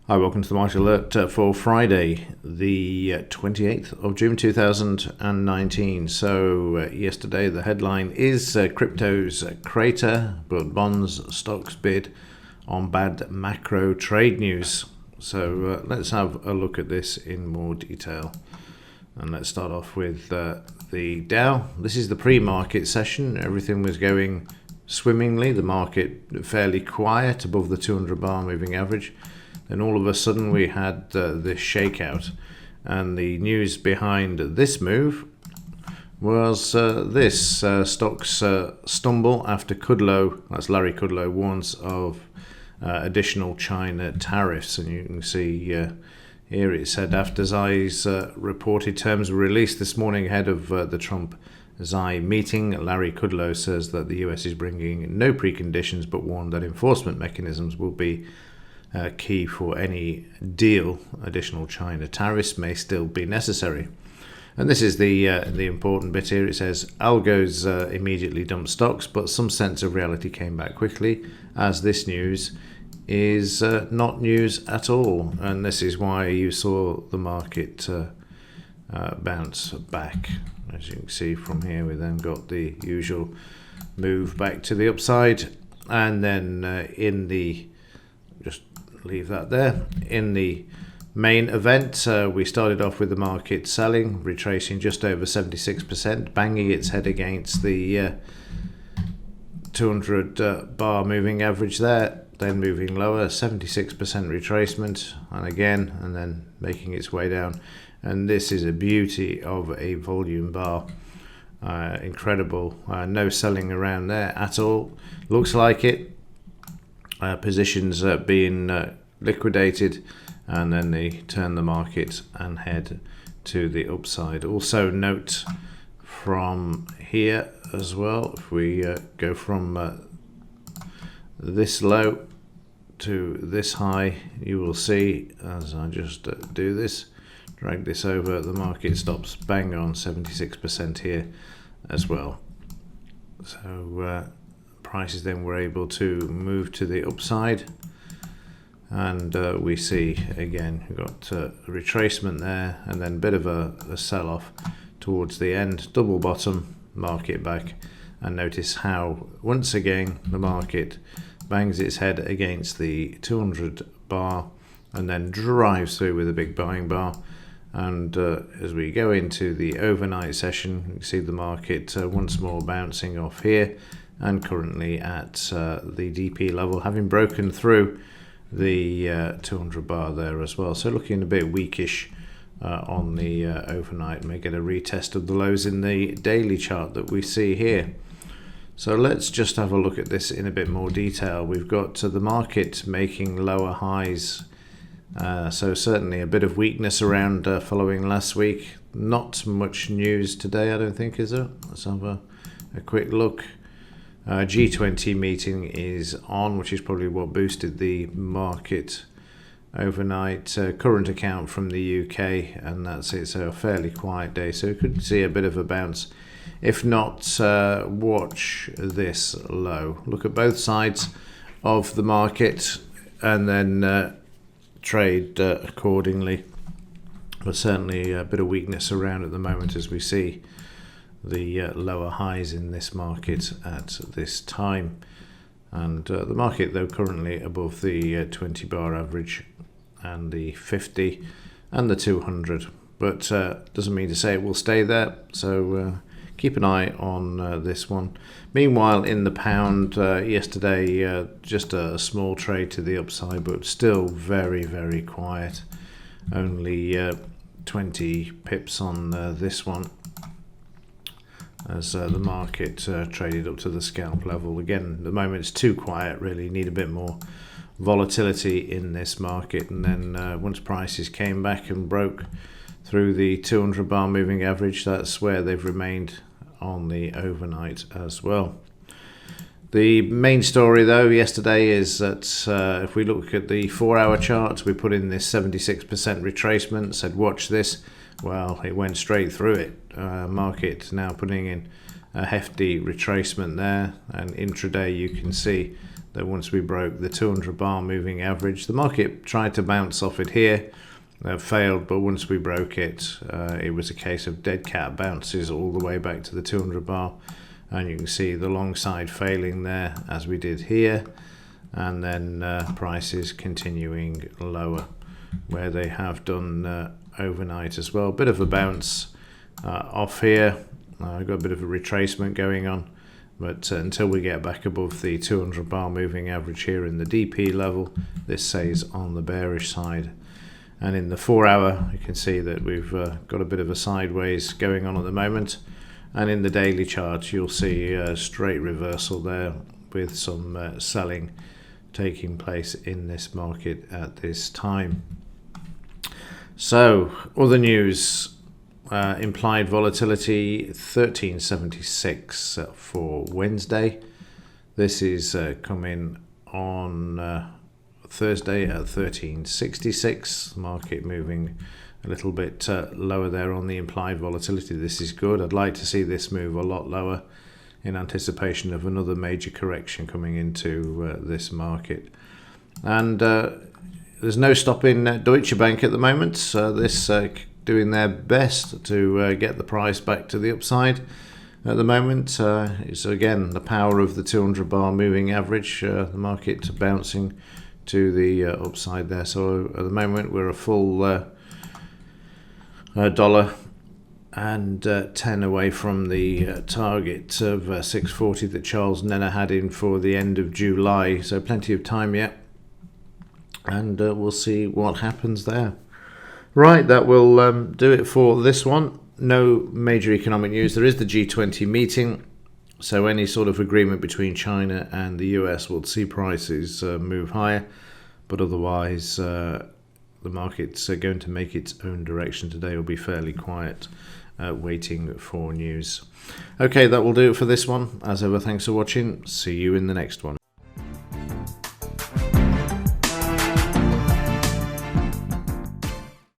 Hi, welcome to the Market Alert for Friday, the 28th of June 2019. So yesterday the headline is cryptos crater, but bonds stocks bid on bad macro trade news. So let's have a look at this in more detail. And let's start off with the Dow. This is the pre-market session. Everything was going swimmingly. The market fairly quiet above the 200 bar moving average. Then all of a sudden we had this shakeout, and the news behind this move was this stocks stumble after Kudlow, that's Larry Kudlow, warns of additional China tariffs. And you can see here it said after Xi's reported terms were released this morning ahead of the Trump-Xi meeting, Larry Kudlow says that the US is bringing no preconditions but warned that enforcement mechanisms will be key for any deal. Additional China tariffs may still be necessary. And this is the important bit here. It says algos immediately dumped stocks, but some sense of reality came back quickly, as this news is not news at all. And this is why you saw the market bounce back. As you can see from here, we then got the usual move back to the upside, and then in the leave that there. In the main event, we started off with the market selling, retracing just over 76%, banging its head against the 200 bar moving average there, then moving lower, 76% retracement, and then making its way down. And this is a beauty of a volume bar. Incredible. No selling around there at all. Looks like it. Positions being liquidated, and then they turn the market and head to the upside. Also note from here as well, if we go from this low to this high, you will see, as I just do this, drag this over, the market stops bang on 76% here as well. So prices then were able to move to the upside, and we see again we've got a retracement there, and then a bit of a sell-off towards the end, double bottom, market back, and notice how once again the market bangs its head against the 200 bar and then drives through with a big buying bar. And as we go into the overnight session, you can see the market once more bouncing off here, and currently at the DP level, having broken through the 200 bar there as well. So looking a bit weakish on the overnight. May get a retest of the lows in the daily chart that we see here. So let's just have a look at this in a bit more detail. We've got the market making lower highs. So certainly a bit of weakness around following last week. Not much news today, I don't think, is there? Let's have a quick look. G20 meeting is on, which is probably what boosted the market overnight. Current account from the UK, and that's it. So a fairly quiet day. So we could see a bit of a bounce. If not, watch this low. Look at both sides of the market, and then trade accordingly. But certainly a bit of weakness around at the moment as we see the lower highs in this market at this time. And the market though currently above the 20 bar average and the 50 and the 200, but doesn't mean to say it will stay there. So keep an eye on this one. Meanwhile, in the pound, yesterday just a small trade to the upside, but still very, very quiet. Only 20 pips on this one, as the market traded up to the scalp level. Again, at the moment it's too quiet, really. Need a bit more volatility in this market. And then once prices came back and broke through the 200 bar moving average, that's where they've remained on the overnight as well. The main story though yesterday is that if we look at the 4-hour chart, we put in this 76% retracement, said watch this. Well, it went straight through it. Market now putting in a hefty retracement there, and intraday you can see that once we broke the 200 bar moving average, the market tried to bounce off it here, failed, but once we broke it, it was a case of dead cat bounces all the way back to the 200 bar, and you can see the long side failing there as we did here, and then prices continuing lower where they have done overnight as well. Bit of a bounce off here. I've got a bit of a retracement going on, but until we get back above the 200 bar moving average here in the DP level, this stays on the bearish side. And in the 4 hour, you can see that we've got a bit of a sideways going on at the moment. And in the daily chart, you'll see a straight reversal there with some selling taking place in this market at this time. So, other news, implied volatility 1376 for Wednesday. This is coming on Thursday at 1366. Market moving a little bit lower there on the implied volatility. This is good. I'd like to see this move a lot lower in anticipation of another major correction coming into this market. And there's no stopping Deutsche Bank at the moment. This doing their best to get the price back to the upside at the moment. It's again the power of the 200 bar moving average, the market bouncing to the upside there. So at the moment we're a full dollar and 10 away from the target of 640 that Charles Nenner had in for the end of July. So plenty of time yet, and we'll see what happens there. Right, that will do it for this one. No major economic news. There is the G20 meeting, so any sort of agreement between China and the US will see prices move higher, but otherwise the market's going to make its own direction today. Will be fairly quiet, waiting for news. Okay, that will do it for this one. As ever, thanks for watching. See you in the next one.